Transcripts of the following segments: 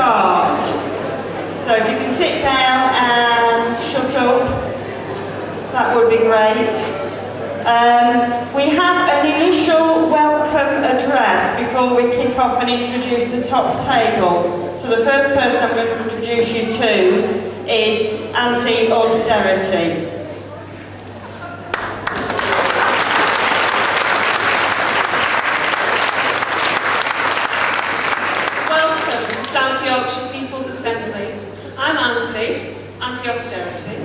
start. So if you can sit down and shut up, that would be great. We have an initial welcome address before we kick off and introduce the top table. So the first person I'm going to introduce you to is Anti-Austerity. Welcome to South Yorkshire People's Assembly. I'm Anti-Austerity,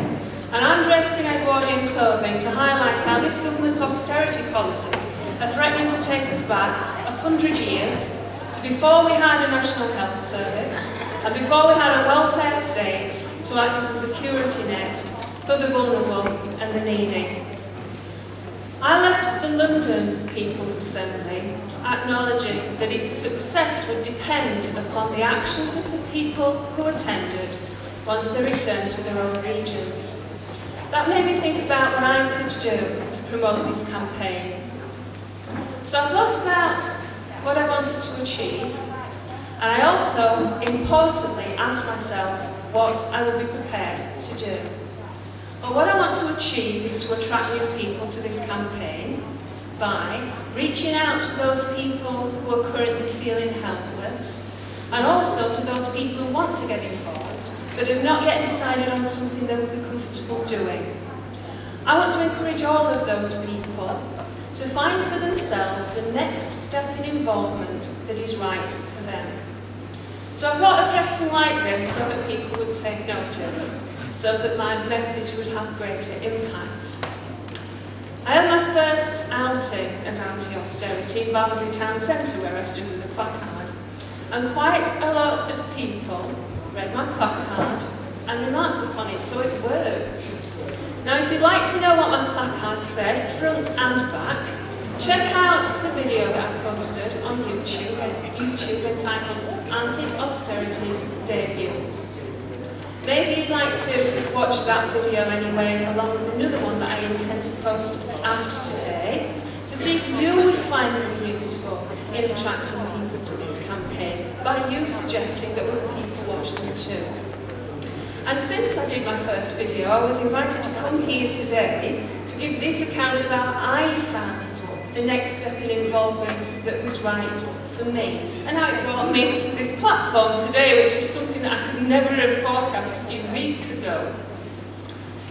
and I'm dressed in Edwardian clothing to highlight how this government's austerity policies are threatening to take us back 100 years to before we had a National Health Service and before we had a welfare state to act as a security net for the vulnerable and the needy. I left the London People's Assembly acknowledging that its success would depend upon the actions of the people who attended once they returned to their own regions. That made me think about what I could do to promote this campaign. So I thought about what I wanted to achieve, and I also, importantly, asked myself what I would be prepared to do. Well, what I want to achieve is to attract new people to this campaign by reaching out to those people who are currently feeling helpless, and also to those people who want to get involved but have not yet decided on something they would be comfortable doing. I want to encourage all of those people to find for themselves the next step in involvement that is right for them. So I thought of dressing like this so that people would take notice, so that my message would have greater impact. I had my first outing as Anti-Austerity in Barnsley Town Centre, where I stood with a placard, and quite a lot of people read my placard and remarked upon it, so it worked. Now, if you'd like to know what my placard said, front and back, check out the video that I posted on YouTube entitled Anti-Austerity Debut. Maybe you'd like to watch that video anyway, along with another one that I intend to post after today, to see if you would find them useful in attracting people to this campaign, by you suggesting that other people watch them too. And since I did my first video, I was invited to come here today to give this account of how I found the next step in involvement that was right for me, and how it brought me to this platform today, which is something that I could never have forecast a few weeks ago.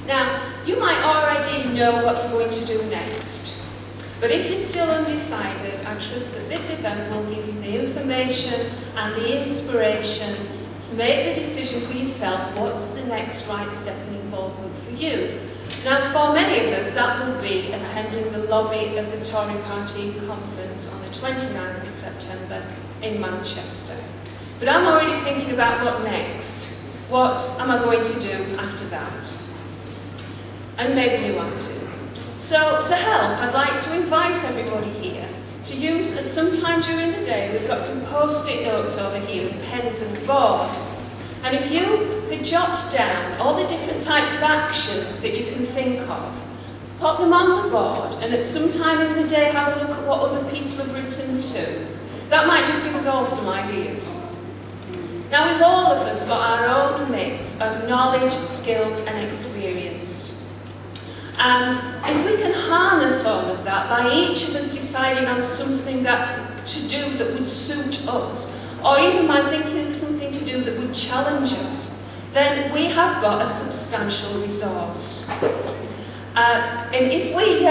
Now, you might already know what you're going to do next, but if you're still undecided, I trust that this event will give you the information and the inspiration to make the decision for yourself what's the next right step in involvement for you. Now, for many of us, that will be attending the lobby of the Tory Party conference on the 29th of September in Manchester. But I'm already thinking about what next. What am I going to do after that? And maybe you are too. So, to help, I'd like to invite everybody here to use, sometime during the day, we've got some post-it notes over here and pens and board. And if you could jot down all the different types of action that you can think of, pop them on the board, and at some time in the day have a look at what other people have written too. That might just give us all some ideas. Now, we've all of us got our own mix of knowledge, skills and experience. And if we can harness all of that by each of us deciding on something to do that would suit us, or even by thinking of something to do that would challenge us, then we have got a substantial resource. And if we,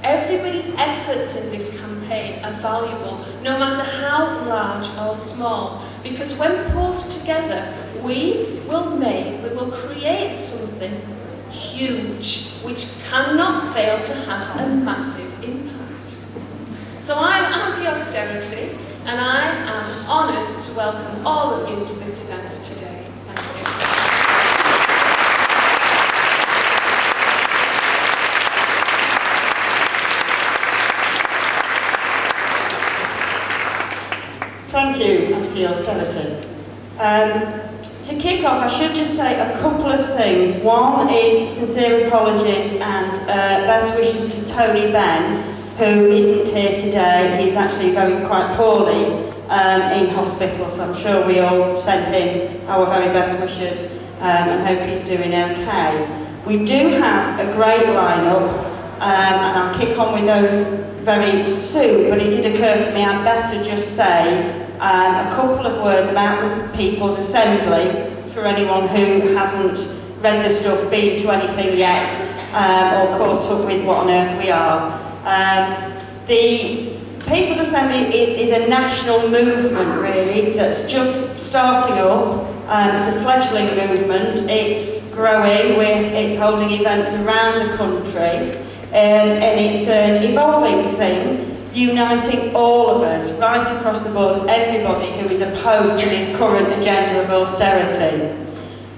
everybody's efforts in this campaign are valuable, no matter how large or small, because when pulled together, we will create something huge, which cannot fail to have a massive impact. So I'm Anti-Austerity, and I am honoured to welcome all of you to this event today. Thank you. Thank you, Anti-Austerity. To kick off, I should just say a couple of things. One is sincere apologies and best wishes to Tony Benn, who isn't here today. He's actually very quite poorly, in hospital, so I'm sure we all sent in our very best wishes and hope he's doing okay. We do have a great lineup, and I'll kick on with those very soon, but it did occur to me I'd better just say a couple of words about the People's Assembly for anyone who hasn't read the stuff, been to anything yet, or caught up with what on earth we are. The People's Assembly is a national movement, really, that's just starting up. It's a fledgling movement. It's growing. It's holding events around the country, and it's an evolving thing, uniting all of us, right across the board, everybody who is opposed to this current agenda of austerity.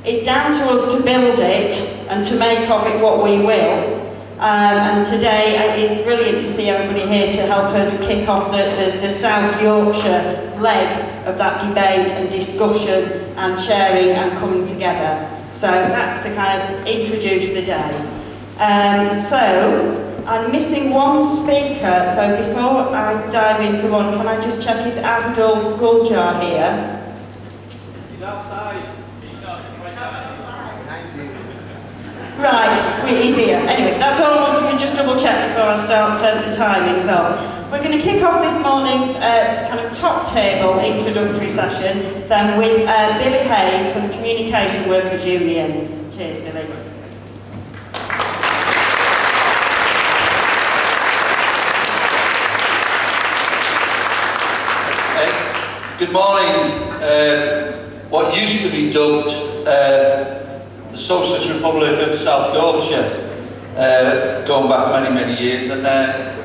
It's down to us to build it and to make of it what we will. And today it is brilliant to see everybody here to help us kick off the South Yorkshire leg of that debate and discussion and sharing and coming together. So that's to kind of introduce the day. So I'm missing one speaker, so before I dive into one, can I just check, is Abdul Guljar here? He's outside. Right, he's here. Anyway, that's all I wanted to just double check before I start the timings off. We're going to kick off this morning's kind of top table introductory session then with Billy Hayes from the Communication Workers Union. Cheers, Billy. Good morning. What used to be dubbed the Socialist Republic of South Yorkshire, going back many years, and that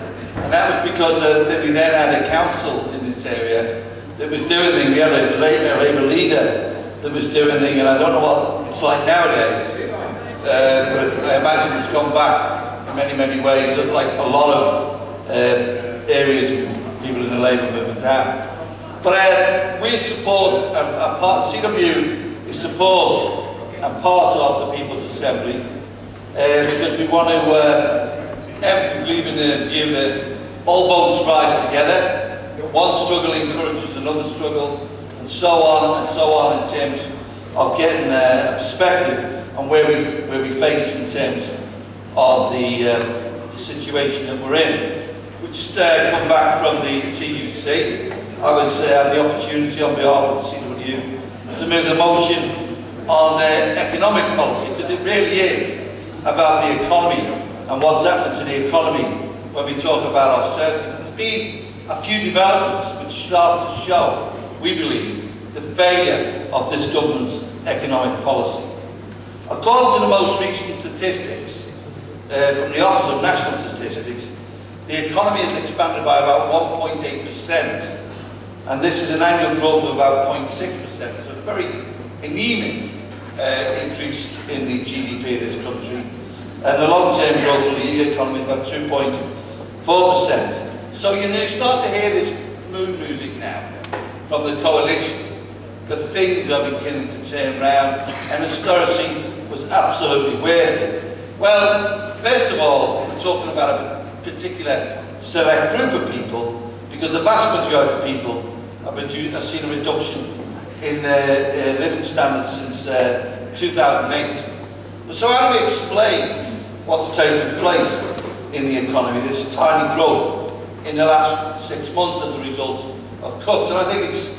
was because we then had a council in this area that was doing things. We had a Labour leader that was doing things, and I don't know what it's like nowadays, but I imagine it's gone back in many ways, like a lot of areas people in the Labour movement have. But we support, CW is support and part of the People's Assembly because we want to believe in the view that all boats rise together, one struggle encourages another struggle, and so on in terms of getting a perspective on where we face in terms of the situation that we're in. We just come back from the TUC. I had the opportunity on behalf of the CW to move the motion on economic policy, because it really is about the economy and what's happened to the economy when we talk about austerity. There's been a few developments which start to show, we believe, the failure of this government's economic policy. According to the most recent statistics from the Office of National Statistics, the economy has expanded by about 1.8%, and this is an annual growth of about 0.6%. So a very anemic increase in the GDP of this country, and the long-term growth of the economy is about 2.4%. So you start to hear this mood music now from the coalition, that things are beginning to turn around, and austerity was absolutely worth it. Well, first of all, we're talking about a particular select group of people, because the vast majority of people have seen a reduction in living standards since 2008. So how do we explain what's taken place in the economy, this tiny growth in the last 6 months as a result of cuts? And I think it's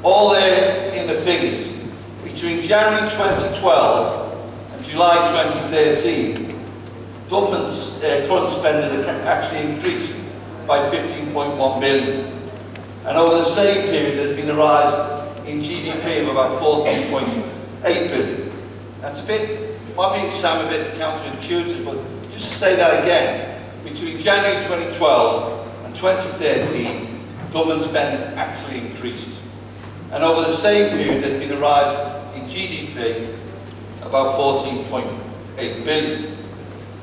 all there in the figures. Between January 2012 and July 2013, government's current spending actually increased by 15.1 billion. And over the same period, there's been a rise in GDP of about 14.8 billion. That's might sound a bit counterintuitive, but just to say that again, between January 2012 and 2013, government spending actually increased. And over the same period, there's been a rise in GDP about 14.8 billion.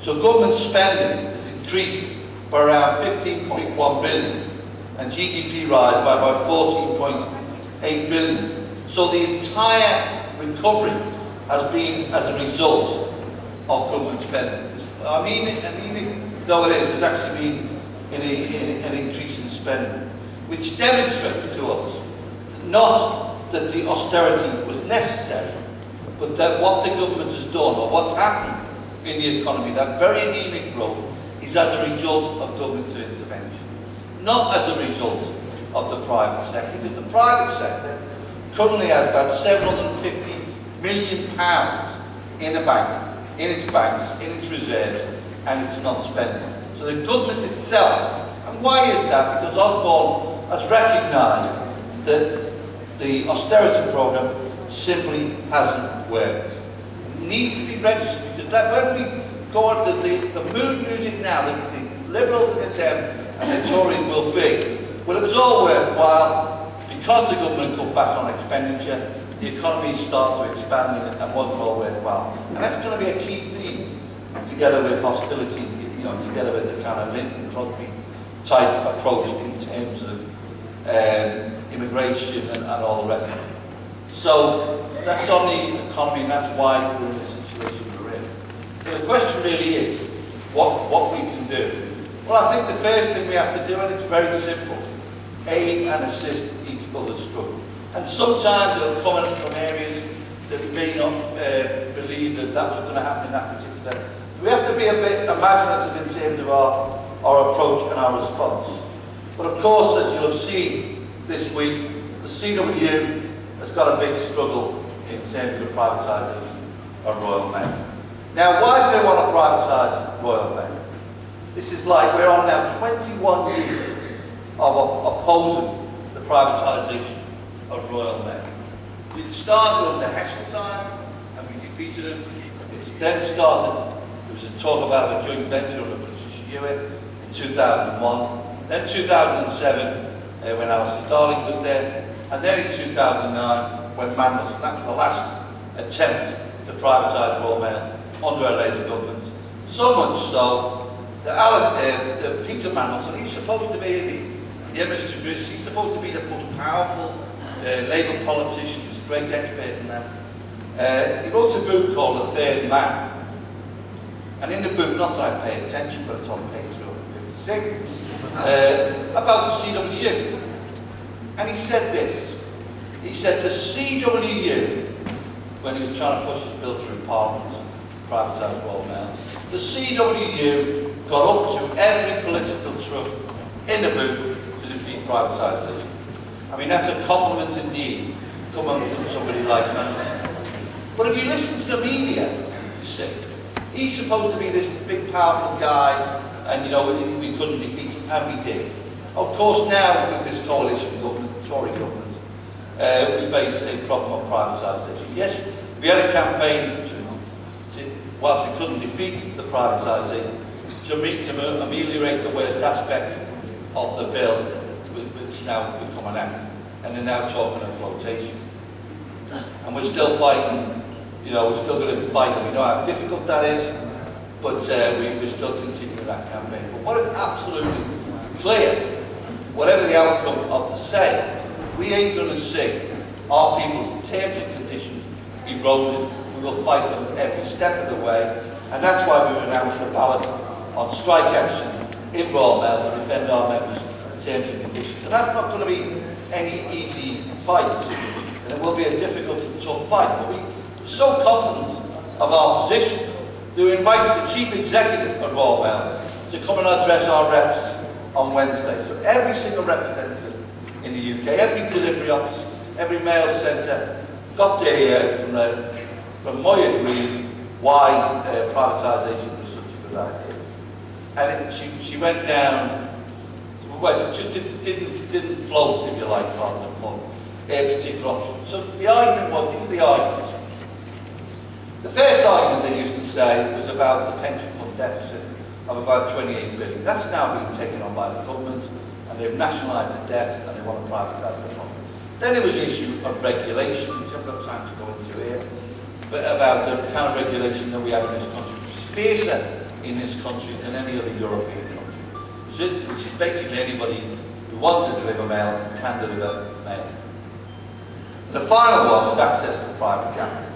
So government spending has increased by around 15.1 billion, and GDP rise by about 14.8 billion. So the entire recovery has been as a result of government spending. I mean, though it is, there's actually been an increase in spending, which demonstrates to us Not that the austerity was necessary, but that what the government has done, or what's happened in the economy, that very anemic growth, is as a result of government intervention, not as a result of the private sector, because the private sector currently has about £750 million in a bank, in its banks, in its reserves, and it's not spending. So the government itself, and why is that? Because Osborne has recognised that the austerity programme simply hasn't worked. It needs to be registered, because that when we go on to the mood music now, the Liberals and them and the Tories will be, well, it was all worthwhile because the government cut back on expenditure, the economy started to expand and wasn't all worthwhile. And that's going to be a key theme, together with hostility, together with the kind of Lincoln Crosby type approach in terms of immigration and all the rest of it. So that's on the economy, and that's why we're in the situation we're in. So the question really is, what we can do? Well, I think the first thing we have to do, and it's very simple, aid and assist each other's struggle. And sometimes it'll come in from areas that may not believe that that was going to happen in that particular. We have to be a bit imaginative in terms of our approach and our response. But of course, as you'll have seen this week, the CWU has got a big struggle in terms of privatisation of Royal Mail. Now, why do they want to privatise Royal Mail? This is like, we're on now 21 years of opposing the privatisation of Royal Mail. It started under Heseltine, and we defeated him. It then started, there was a talk about a joint venture under British Hewitt in 2001. Then 2007, when Alistair Darling was there. And then in 2009, when Mandelson, that was the last attempt to privatise Royal Mail under a Labour government. So much so that Peter Mandelson, he's supposed to be the Minister of Justice, he's supposed to be the most powerful Labour politician, he's a great expert in that. He wrote a book called The Third Man. And in the book, not that I pay attention, but it's on page 356, about the CWU. And he said this. He said the CWU, when he was trying to push his bill through Parliament, privatise Royal Mail, the CWU got up to every political truck in the book to defeat privatisation. I mean, that's a compliment indeed, coming from somebody like Mandelson. But if you listen to the media, you see, he's supposed to be this big, powerful guy, and we couldn't defeat him, and we did. Of course, now with this coalition government, Tory government, we face a problem of privatisation. Yes, we had a campaign whilst we couldn't defeat the privatisation, to ameliorate the worst aspects of the bill, which now become an act, and they're now talking of flotation. And we're still fighting, we're still going to fight, and we know how difficult that is, but we're still continuing that campaign. But what is absolutely clear, whatever the outcome of the sale, we ain't going to see our people's terms and conditions eroded. We will fight them every step of the way, and that's why we've announced a ballot on strike action in Royal Mail to defend our members' terms and conditions. And that's not going to be any easy fight, and it will be a difficult and tough fight. But we're so confident of our position that we invited the Chief Executive of Royal Mail to come and address our reps on Wednesday. So every single representative in the UK, every delivery office, every mail centre got to hear from Moya Green why privatisation was such a good idea. And she went down, well, it just didn't float, if you like, on a particular option. So the argument was, these are the arguments. The first argument they used to say was about the pension fund deficit of about 28 billion. That's now being taken on by the government, and they've nationalised the debt, and they want to privatise the fund. Then there was the issue of regulation, which I've got time to go into here, but about the kind of regulation that we have in this country, which is fiercer in this country than any other European country, which is basically anybody who wants to deliver mail can deliver mail. And the final one was access to private capital.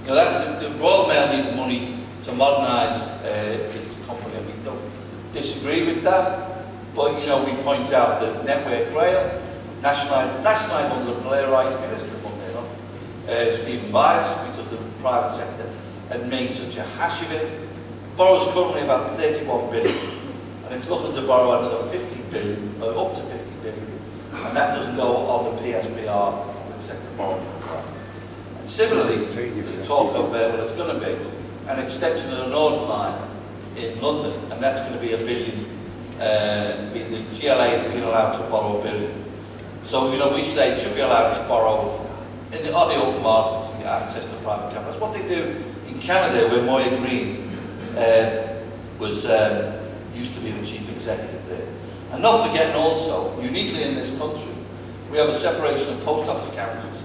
That's the Royal Mail needs money to modernise its company. We don't disagree with that, but we point out that Network Rail nationalised under the playwright, Minister of Stephen Byers, because the private sector had made such a hash of it. Borrows currently about 31 billion, and it's looking to borrow another 50 billion, up to 50 billion, and that doesn't go on the PSBR, the sector borrowing program. And similarly, there's talk of what it's going to be an extension of the Northern Line in London, and that's going to be $1 billion. The GLA has been allowed to borrow $1 billion. So, we say it should be allowed to borrow on the open market to get access to private capital. That's what they do in Canada, where Moya Green used to be the chief executive there. And not forgetting also, uniquely in this country, we have a separation of post office councils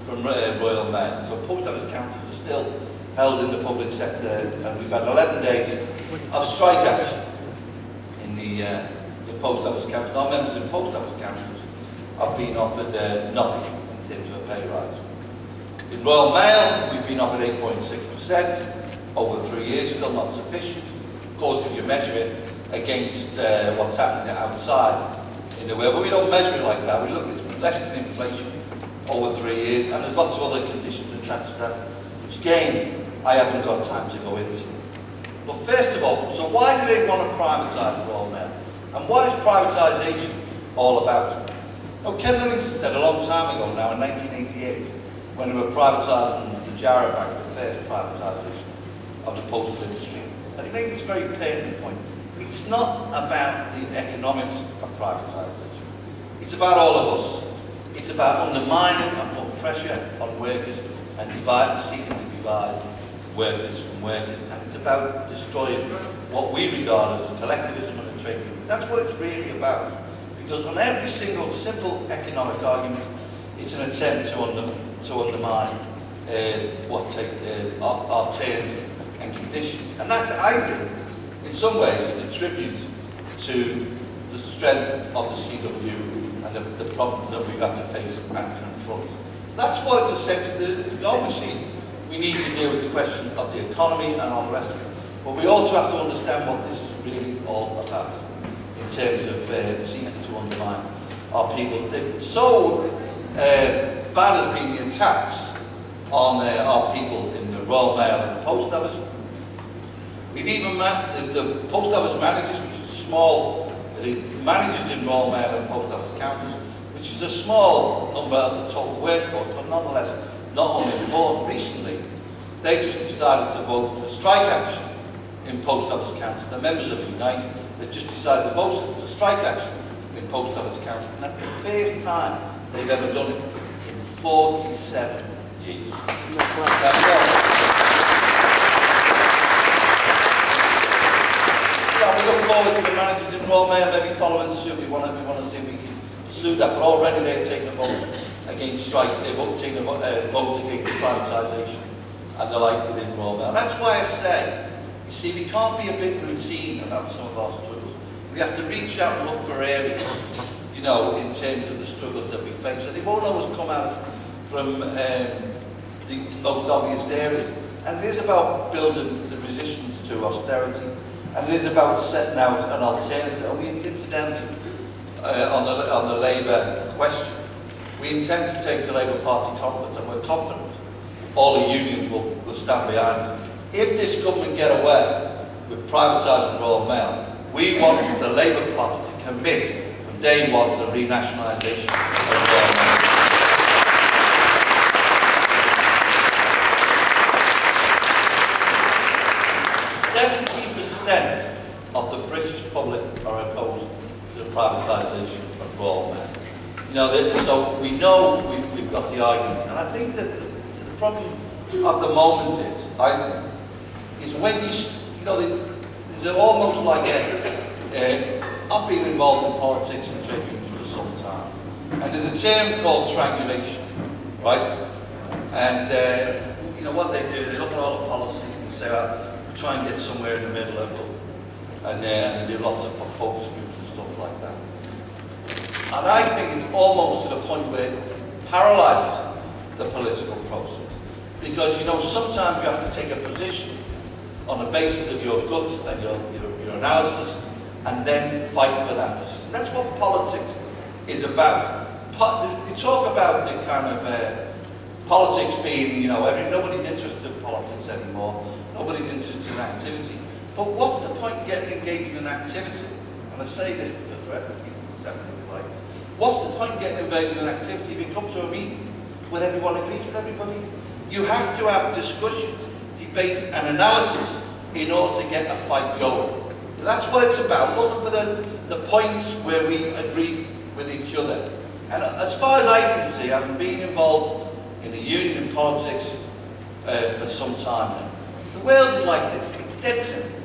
from Royal Mail. So post office councils are still held in the public sector, and we've had 11 days of strike action in the post office council. Our members in post office councils have been offered nothing in terms of a pay rise. In Royal Mail, we've been offered 8.6% over 3 years, still not sufficient. Of course, if you measure it against what's happening outside in the world, but we don't measure it like that. We look at less than inflation over 3 years, and there's lots of other conditions attached to that, which again, I haven't got time to go into. But first of all, so why do they want to privatise Royal Mail? And what is privatisation all about? Now, Ken Livingstone said a long time ago now, in 1988, when they were privatising the Jarrah Bank, the first privatisation of the postal industry, and he made this very pertinent point. It's not about the economics of privatisation. It's about all of us. It's about undermining and putting pressure on workers and seeking to divide workers from workers. And it's about destroying what we regard as collectivism and the trade union. That's what it's really about. Because on every single simple economic argument, it's an attempt to undermine our terms and conditions. And that's, I think, in some ways, is a tribute to the strength of the CW and the problems that we've had to face and confront. So that's what it's essentially. Obviously, we need to deal with the question of the economy and all the rest of it. But we also have to understand what this is really all about in terms of seeking to undermine our people. They're so bad at being the attacks on our people in the Royal Mail and the Post Office. We've even the Post Office managers, which is small, the managers in Royal Mail and Post Office counters, which is a small number of the total workforce, but nonetheless not only important. Recently, they just decided to vote for strike action in Post Office counters. The members of Unite, they just decided to vote for strike action in Post Office counters. And that's the first time they've ever done it in 47 years. We look forward to the managers in Royal Mail maybe following suit. We want to see if we can sue that, but already they've taken a vote against strike. They've taken a vote against privatisation and the like within Royal Mail. And that's why I say, you see, we can't be a bit routine about some of our struggles. We have to reach out and look for areas, in terms of the struggles that we face. And they won't always come out from the most obvious areas. And it is about building the resistance to austerity. And it is about setting out an alternative. And we incidentally, on the Labour question, we intend to take the Labour Party conference, and we're confident all the unions will stand behind us. If this government get away with privatising Royal Mail, we want the Labour Party to commit from day one to the renationalisation of Royal Mail. 70% of the British public are opposed to the privatisation of Royal Mail. So we know we've got the argument, and I think that the problem of the moment is when there's almost like I've been involved in politics and trade unions for some time, and there's a term called triangulation, right? And what they do, they look at all the policies and say, we try and get somewhere in the middle of it, and they do lots of focus groups and stuff like that. And I think it's almost to the point where it paralyzes the political process. Because, sometimes you have to take a position on the basis of your guts and your analysis, and then fight for that position. That's what politics is about. they talk about the kind of politics being, you know, nobody's interested in politics anymore. Nobody's interested in activity. But what's the point getting engaged in activity? And I say this to the rest of people, like, what's the point getting engaged in activity if you come to a meeting where everyone agrees with everybody? You have to have discussion, debate and analysis in order to get a fight going. That's what it's about, looking for the points where we agree with each other. And as far as I can see, I've been involved in the union and politics for some time now. The world is like this, it's dead simple.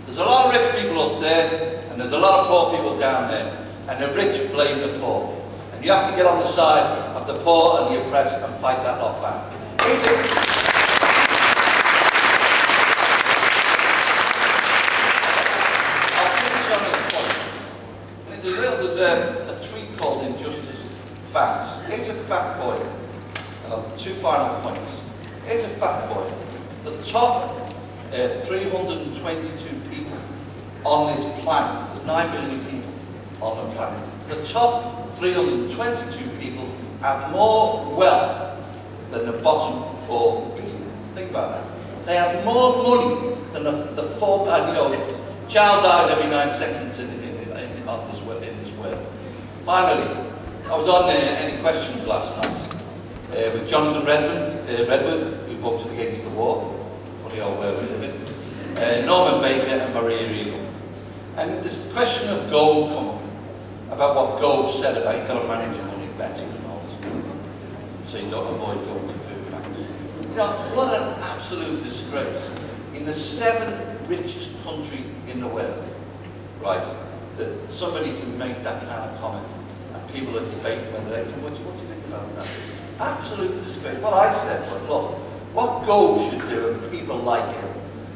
There's a lot of rich people up there, and there's a lot of poor people down there, and the rich blame the poor. And you have to get on the side of the poor and the oppressed and fight that lot back. There's a tweet called Injustice Facts. Here's a fact for you. And I've 2 final points. Here's a fact for you. The top 322 people on this planet, there's 9 billion people on the planet, the top 322 people have more wealth than the bottom 4 billion. Think about that. They have more money than the 4, child dies every 9 seconds in this world. Finally, I was on Any Questions last night with Jonathan Redwood, who voted against the war, funny old where we live in, Norman Baker and Maria Eagle. And this question of gold come up, about what Gove said about you've got to manage your money better and all this kind of thing, so you don't avoid going to food banks. You know, what an absolute disgrace. In the 7th richest country in the world, right, that somebody can make that kind of comment and people are debating whether they can. What do you think about that? Absolute disgrace. What I said was, look, what Gove should do, and people like him,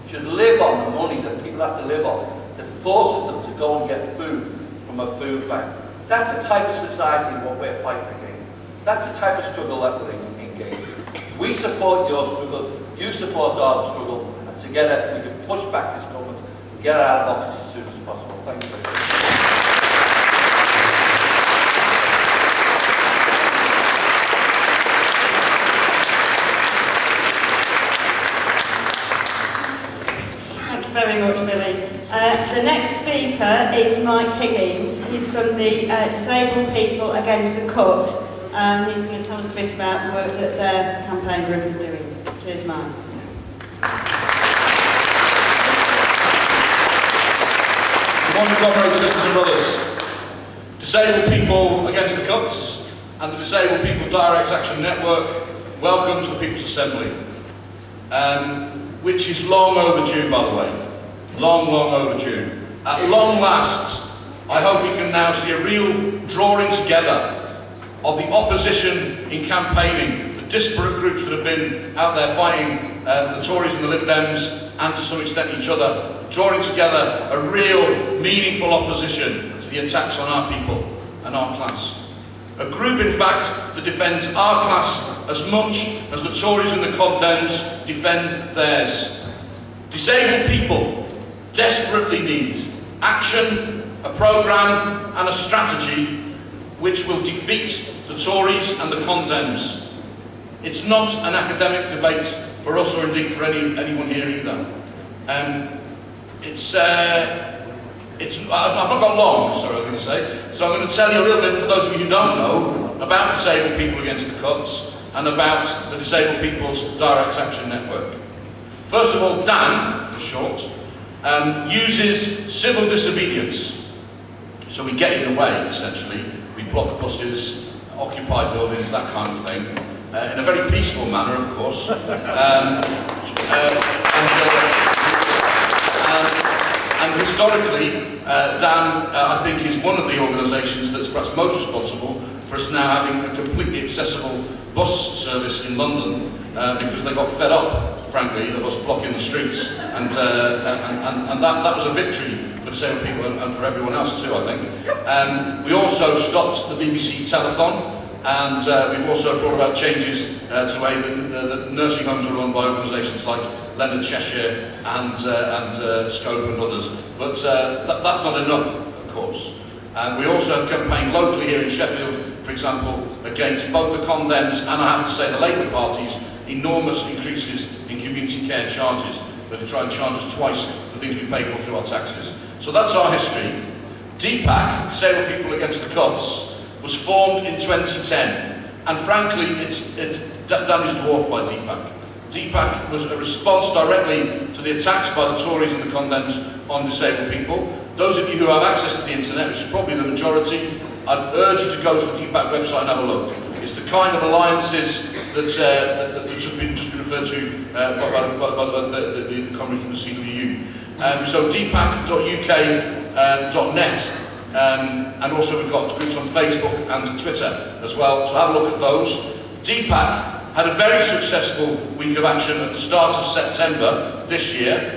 should live on the money that people have to live on that forces them to go and get food from a food bank. That's the type of society what we're fighting against. That's the type of struggle that we're engaged in. We support your struggle, you support our struggle, and together we can push back this government and get it out of office as soon as possible. Thank you very much. Thank you very much, Billy. The next speaker is Mike Higgins. He's from the Disabled People Against the Cuts. He's going to tell us a bit about the work that their campaign group is doing. Cheers, Mike. Good morning, comrades, sisters and brothers. Disabled People Against the Cuts and the Disabled People Direct Action Network welcomes the People's Assembly, which is long overdue, by the way. Long overdue. At long last, I hope we can now see a real drawing together of the opposition in campaigning, the disparate groups that have been out there fighting the Tories and the Lib Dems, and to some extent each other, drawing together a real meaningful opposition to the attacks on our people and our class. A group, in fact, that defends our class as much as the Tories and the Lib Dems defend theirs. Disabled people desperately need action, a programme and a strategy which will defeat the Tories and the Condems. It's not an academic debate for us, or indeed for anyone here either. I've not got long, sorry, I was going to say. So I'm going to tell you a little bit, for those of you who don't know, about Disabled People Against the Cuts and about the Disabled People's Direct Action Network. First of all, DAN, for short, uses civil disobedience. So we get in the way, essentially. We block buses, occupy buildings, that kind of thing, in a very peaceful manner, of course. And historically, DAN, I think, is one of the organisations that's perhaps most responsible for us now having a completely accessible bus service in London, because they got fed up, frankly, of us blocking the streets, and that was a victory for disabled people and for everyone else too, I think. We also stopped the BBC telethon, and we've also brought about changes to the way that nursing homes are run by organisations like Leonard Cheshire and Scope and others. But that's not enough, of course. We also have campaigned locally here in Sheffield for example, against both the Condems and, I have to say, the Labour Party's enormous increases in community care charges, where they try and charge us twice for things we pay for through our taxes. So that's our history. DPAC, Disabled People Against the Cuts, was formed in 2010, and frankly, it's damaged dwarfed by DPAC. DPAC was a response directly to the attacks by the Tories and the Condems on disabled people. Those of you who have access to the internet, which is probably the majority, I'd urge you to go to the DPAC website and have a look. It's the kind of alliances that's just been referred to by the comrade from the CWU. So dpac.uk.net, and also we've got groups on Facebook and Twitter as well, so have a look at those. DPAC had a very successful week of action at the start of September this year,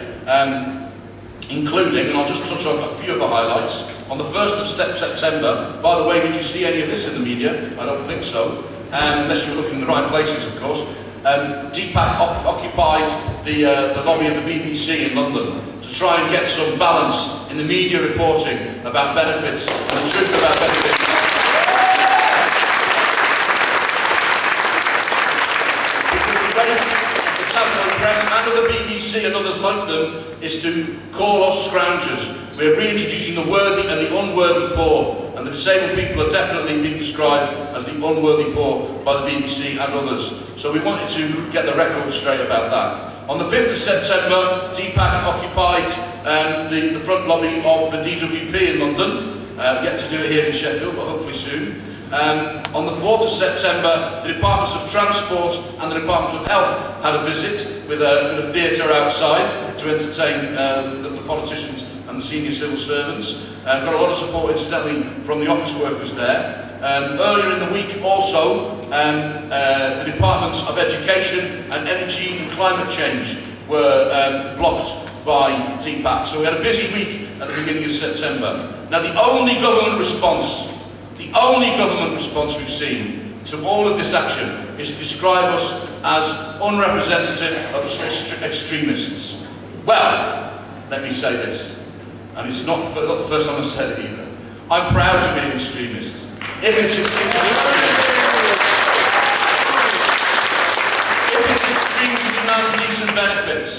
including, and I'll just touch on a few of the highlights. On the 1st of September, by the way, did you see any of this in the media? I don't think so, unless you're looking in the right places, of course. DPAC occupied the lobby of the BBC in London to try and get some balance in the media reporting about benefits and the truth about benefits. Press and of the BBC and others like them is to call us scroungers. We're reintroducing the worthy and the unworthy poor, and the disabled people are definitely being described as the unworthy poor by the BBC and others. So we wanted to get the record straight about that. On the 5th of September, DPAC occupied the front lobby of the DWP in London. Yet to do it here in Sheffield, but hopefully soon. On the 4th of September, the Departments of Transport and the Department of Health had a visit with a bit of theatre outside to entertain the politicians and the senior civil servants. Got a lot of support, incidentally, from the office workers there. Earlier in the week also, the Departments of Education and Energy and Climate Change were blocked by DPAC. So we had a busy week at the beginning of September. Now the only government response we've seen to all of this action is to describe us as unrepresentative of extremists. Well, let me say this, and it's not the first time I've said it either. I'm proud to be an extremist. If it's extreme to demand decent benefits,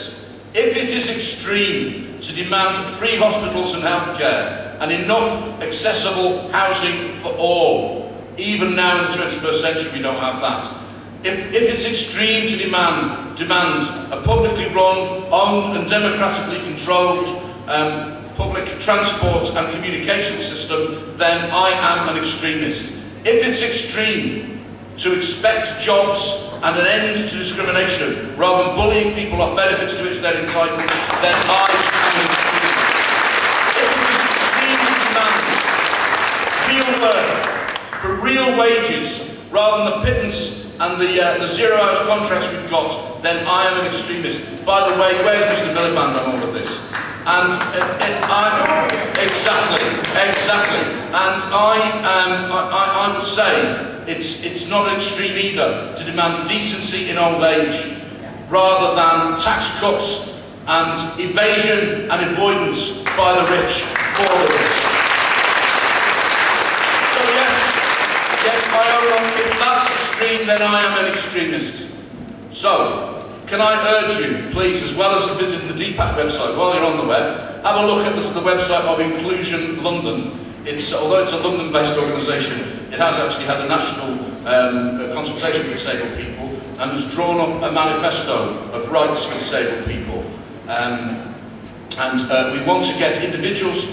if it is extreme to demand free hospitals and healthcare, and enough accessible housing for all, even now in the 21st century we don't have that. If it's extreme to demand a publicly run, owned and democratically controlled public transport and communication system, then I am an extremist. If it's extreme to expect jobs and an end to discrimination, rather than bullying people off benefits to which they're entitled, then I am an extremist. Real work for real wages rather than the pittance and the zero-hours contracts we've got, then I am an extremist. By the way, where's Mr. Miliband on all of this? And exactly. And I would say it's not extreme either to demand decency in old age, rather than tax cuts and evasion and avoidance by the rich for the rich. If that's extreme, then I am an extremist. So, can I urge you, please, as well as visiting the DPAC website, while you're on the web, have a look at the website of Inclusion London. Although it's a London-based organisation, it has actually had a national consultation with disabled people and has drawn up a manifesto of rights for disabled people. We want to get individuals,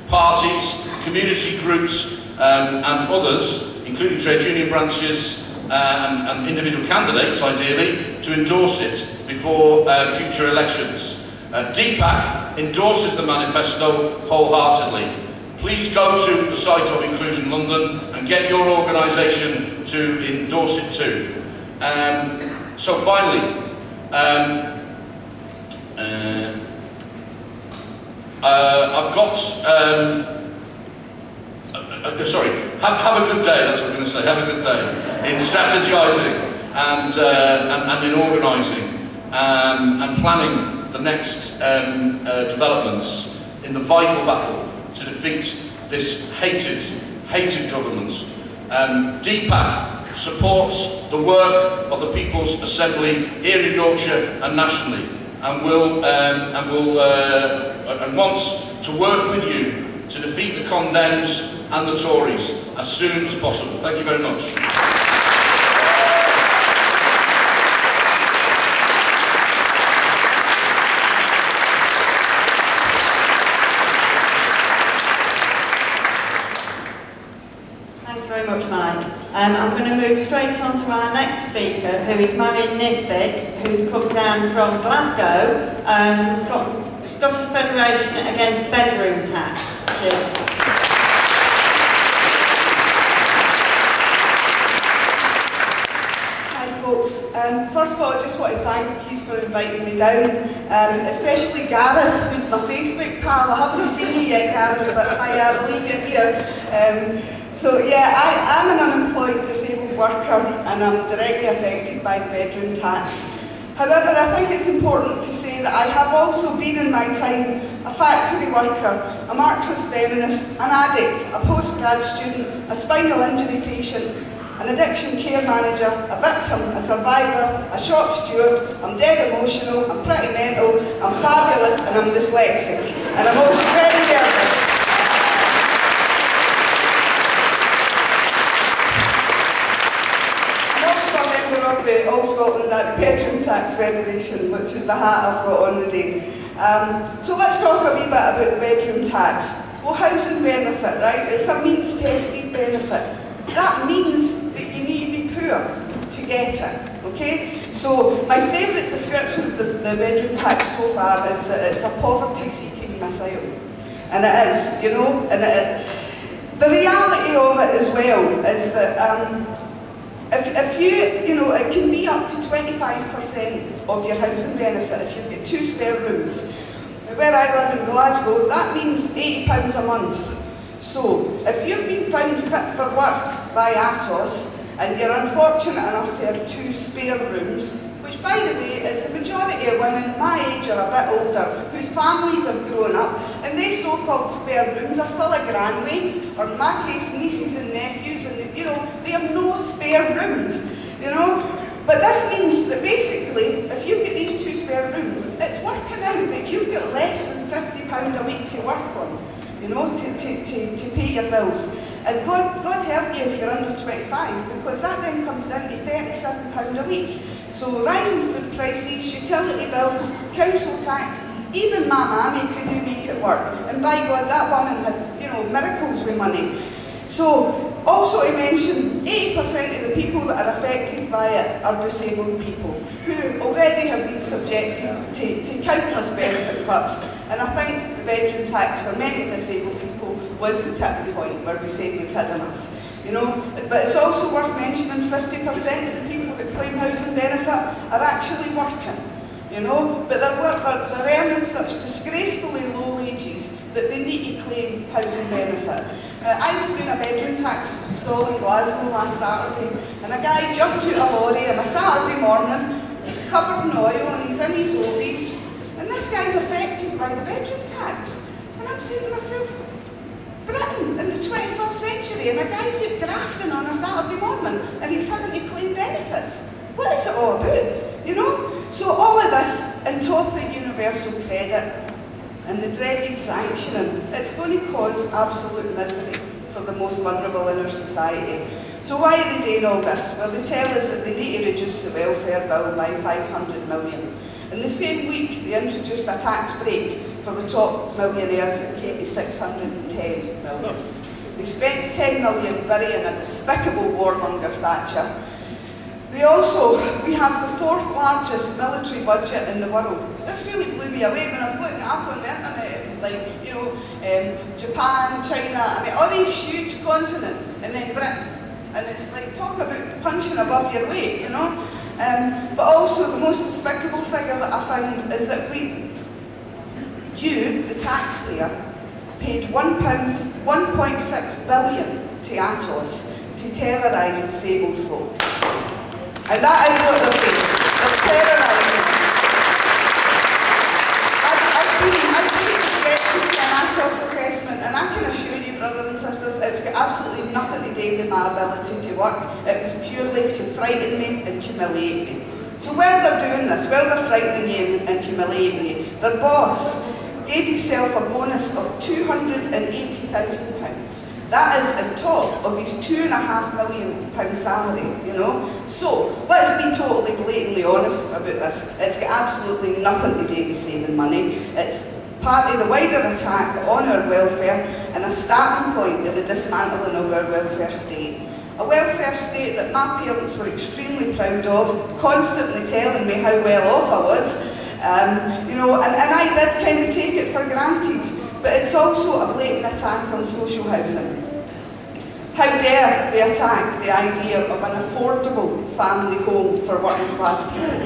parties, community groups, and others, including trade union branches and individual candidates, ideally, to endorse it before future elections. DPAC endorses the manifesto wholeheartedly. Please go to the site of Inclusion London and get your organisation to endorse it too. So finally, I've got... have a good day, that's what I'm going to say, have a good day in strategising and in organising and planning the next developments in the vital battle to defeat this hated hated government. DPAC supports the work of the People's Assembly here in Yorkshire and nationally, and wants to work with you to defeat the Condems and the Tories as soon as possible. Thank you very much. Thanks very much, Mike. I'm going to move straight on to our next speaker, who is Marion Nisbet, who's come down from Glasgow, from the Scottish Federation Against Bedroom Tax. Cheers. Folks, first of all, I just want to thank you for inviting me down, especially Gareth, who's my Facebook pal. I haven't seen you yet, Gareth, but I believe you're here. So yeah, I'm an unemployed disabled worker and I'm directly affected by the bedroom tax. However, I think it's important to say that I have also been in my time a factory worker, a Marxist feminist, an addict, a postgrad student, a spinal injury patient, an addiction care manager, a victim, a survivor, a shop steward. I'm dead emotional, I'm pretty mental, I'm fabulous and I'm dyslexic. And I'm also very nervous. I'm also a member of the All Scotland Anti-Bedroom Tax Federation, which is the hat I've got on today. So let's talk a wee bit about the bedroom tax. Well, housing benefit, right? It's a means-tested benefit. That means that you need to be poor to get it, okay? So my favourite description of the bedroom tax so far is that it's a poverty-seeking missile. And it is, you know, and the reality of it as well is that if you know, it can be up to 25% of your housing benefit if you've got 2 spare rooms. Where I live in Glasgow, that means £80 a month. So, if you've been found fit for work by Atos and you're unfortunate enough to have 2 spare rooms, which by the way is the majority of women my age or a bit older whose families have grown up and their so-called spare rooms are full of grandwains, or in my case nieces and nephews, when they, you know, they have no spare rooms, you know. But this means that basically, if you've got these 2 spare rooms, it's working out that you've got less than £50 a week to work on, you know, to pay your bills. And God help you if you're under 25, because that then comes down to £37 a week. So rising food prices, utility bills, council tax, even my mammy couldn't make it work. And by God, that woman had, you know, miracles with money. So, also to mention, 80% of the people that are affected by it are disabled people who already have been subjected to countless benefit cuts. And I think the bedroom tax for many disabled people was the tipping point where we said we'd had enough. You know, but it's also worth mentioning 50% of the people that claim housing benefit are actually working. You know, but they're earning such disgracefully low wages that they need to claim housing benefit. I was doing a bedroom tax stall in Glasgow last Saturday, and a guy jumped out a lorry on a Saturday morning. He's covered in oil and he's in his ovies, and this guy's affected by the bedroom tax. And I'm saying to myself, Britain in the 21st century, and a guy's out grafting on a Saturday morning, and he's having to claim benefits. What is it all about? You know? So all of this, on top of universal credit and the dreaded sanctioning, it's going to cause absolute misery for the most vulnerable in our society. So why are they doing all this? Well, they tell us that they need to reduce the welfare bill by 500 million. In the same week, they introduced a tax break for the top millionaires that came to 610 million. They spent 10 million burying a despicable warmonger Thatcher. We have the 4th largest military budget in the world. This really blew me away when I was looking it up on the internet. It was like, you know, Japan, China, I mean, all these huge continents, and then Britain. And it's like, talk about punching above your weight, you know. But also the most despicable figure that I found is that you, the taxpayer, paid £1.6 billion to Atos to terrorise disabled folk. And that is what they're doing. They're terrorising us. I've been subjected took an ATOS assessment, and I can assure you, brothers and sisters, it's got absolutely nothing to do with my ability to work. It was purely to frighten me and humiliate me. So while they're doing this, while they're frightening you and humiliating you, their boss gave himself a bonus of £280,000. That is on top of his £2.5 million salary, you know. So let's be totally blatantly honest about this. It's got absolutely nothing to do with saving money. It's part of the wider attack on our welfare and a starting point of the dismantling of our welfare state. A welfare state that my parents were extremely proud of, constantly telling me how well off I was. You know, and I did kind of take it for granted, but it's also a blatant attack on social housing. How dare they attack the idea of an affordable family home for working class people?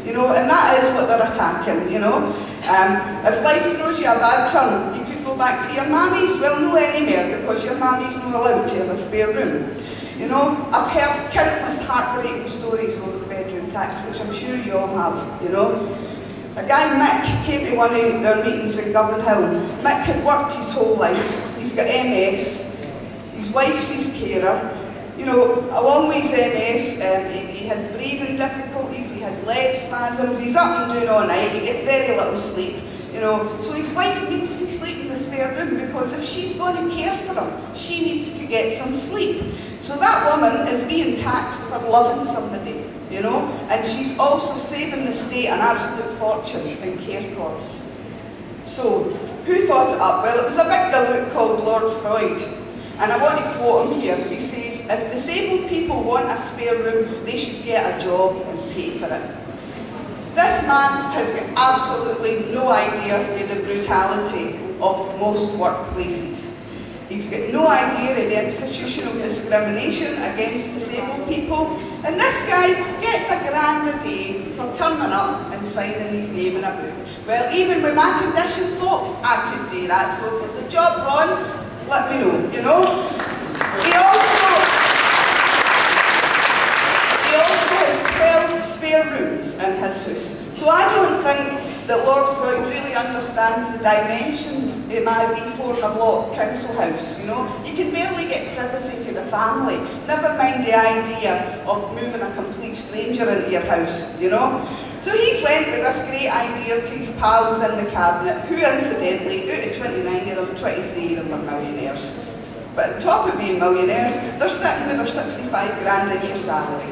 You know, and that is what they're attacking, you know. If life throws you a bad turn, you could go back to your mammies. Well, no anymore, because your mammy's not allowed to have a spare room. You know, I've heard countless heartbreaking stories over the bedroom tax, which I'm sure you all have, you know. A guy, Mick, came to one of our meetings in Govan Hill. Mick had worked his whole life. He's got MS. His wife's his carer. You know, along with his MS, he has breathing difficulties, he has leg spasms, he's up and doing all night, he gets very little sleep. You know, so his wife needs to sleep in the spare room, because if she's going to care for him, she needs to get some sleep. So that woman is being taxed for loving somebody, you know, and she's also saving the state an absolute fortune in care costs. So, who thought it up? Well, it was a big galoot called Lord Freud, and I want to quote him here. He says, if disabled people want a spare room, they should get a job and pay for it. This man has got absolutely no idea of the brutality of most workplaces. He's got no idea of the institutional discrimination against disabled people, and this guy gets £1 a day for turning up and signing his name in a book. Well, even with my condition, folks, I could do that, so if there's a job on, let me know, you know. He also has 12 spare rooms in his house. So I don't think that Lord Freud really understands the dimensions of my B4 block council house, you know. You can barely get privacy for the family, never mind the idea of moving a complete stranger into your house, you know. So he's went with this great idea to his pals in the cabinet, who incidentally, out of 29 of them, 23 of them are millionaires. But on top of being millionaires, they're sitting with their 65 grand a year salary.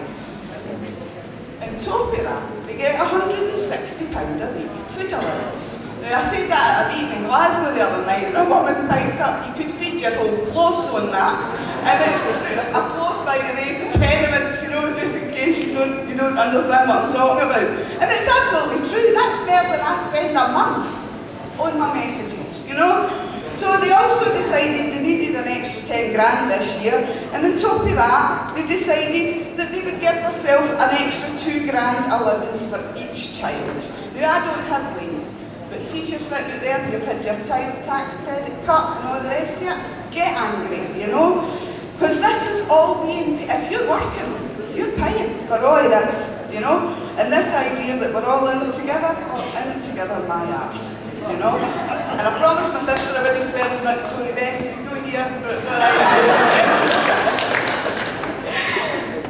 On top of that, they get £160 a week food allowance. Now, I said that at a meeting in Glasgow the other night, and a woman piped up, you could feed your whole close on that. And it's just a close by the ways of tenements, you know, just in case you don't understand what I'm talking about. And it's absolutely true, that's more than I spend a month on my messages, you know. So they also decided they needed an extra 10 grand this year, and on top of that, they decided that they would give themselves an extra 2 grand allowance for each child. Now, I don't have wings, but see if you're sitting there and you've had your child tax credit cut and all the rest of it, get angry, you know? Because this is all being, if you're working, you're paying for all of this, you know? And this idea that we're all in it together, my arse. You know? And I promised my sister I wouldn't swear in front of Tony Benn, so he's not here.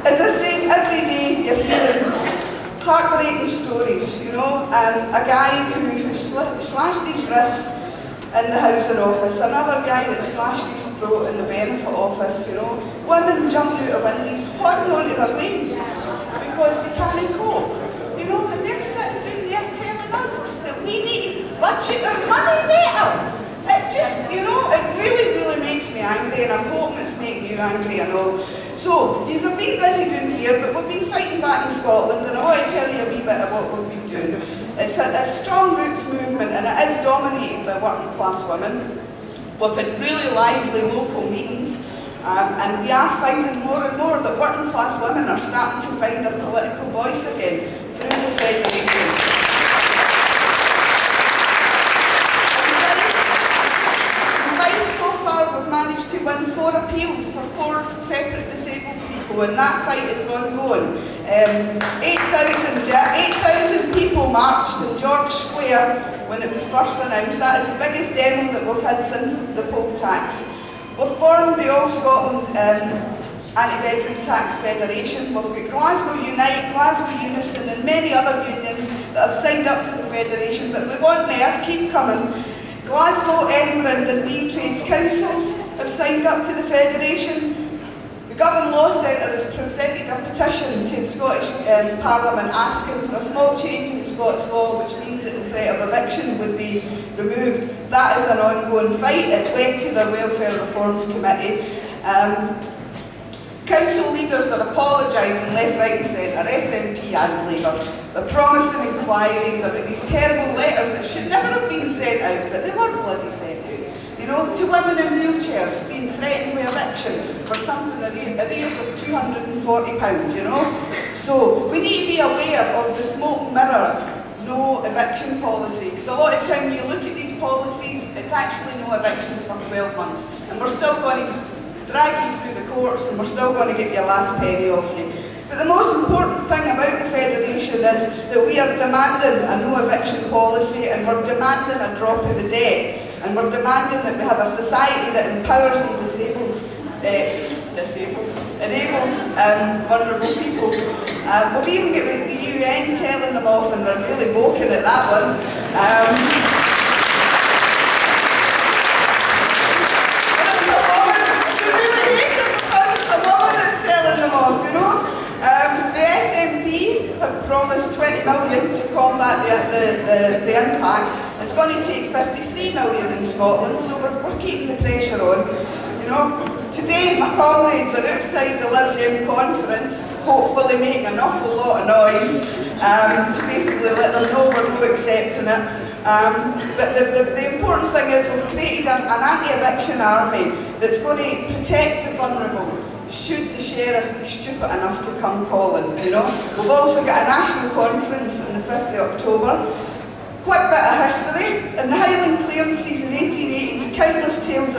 As I said, every day you're hearing heartbreaking stories, you know, a guy who slashed his wrists in the housing office, another guy that slashed his throat in the benefit office, you know, women jumped out of windows, holding onto their legs because they can't cope, you know, and they're sitting down there telling us that we need to budget our money better. It just, you know, it really, really makes me angry, and I'm hoping it's making you angry and all. So, you've been busy doing here, but we've been fighting back in Scotland, and I want to tell you a wee bit of what we've been doing. It's a strong roots movement, and it is dominated by working class women. We've had really lively local meetings, and we are finding more and more that working class women are starting to find their political voice again through the Federation. We've managed to win 4 appeals for 4 separate disabled people, and that fight is ongoing. 8,000 people marched in George Square when it was first announced. That is the biggest demo that we've had since the poll tax. We've formed the All Scotland Anti-Bedroom Tax Federation. We've got Glasgow Unite, Glasgow Unison and many other unions that have signed up to the Federation, but we want more, keep coming. Glasgow, Edinburgh and Dundee Trades Councils have signed up to the Federation. The Govan Law Centre has presented a petition to the Scottish Parliament asking for a small change in Scots law, which means that the threat of eviction would be removed. That is an ongoing fight. It's went to the Welfare Reforms Committee. Council leaders are apologising left, right and centre, SNP and Labour. They're promising inquiries about these terrible letters that should never have been sent out, but they were bloody sent out. You know, to women in wheelchairs being threatened with eviction for something arrears of £240, you know. So we need to be aware of the smoke mirror, no eviction policy, because a lot of time you look at these policies, it's actually no evictions for 12 months, and we're still going to drag you through the courts and we're still going to get your last penny off you. But the most important thing about the Federation is that we are demanding a no eviction policy, and we're demanding a drop of the debt, and we're demanding that we have a society that empowers and enables vulnerable people. We've even got the UN telling them off, and they're really boking at that one. The SNP have promised 20 million to combat the impact. It's going to take 53 million in Scotland, so we're keeping the pressure on. You know, today my comrades are outside the Lib Dem conference, hopefully making an awful lot of noise to basically let them know we're not accepting it. But the important thing is we've created an anti-eviction army that's going to protect the vulnerable, should the sheriff be stupid enough to come calling, you know. We've also got a national conference on the 5th of October. Quick bit of history. In the Highland clearances in the 1880s, countless tales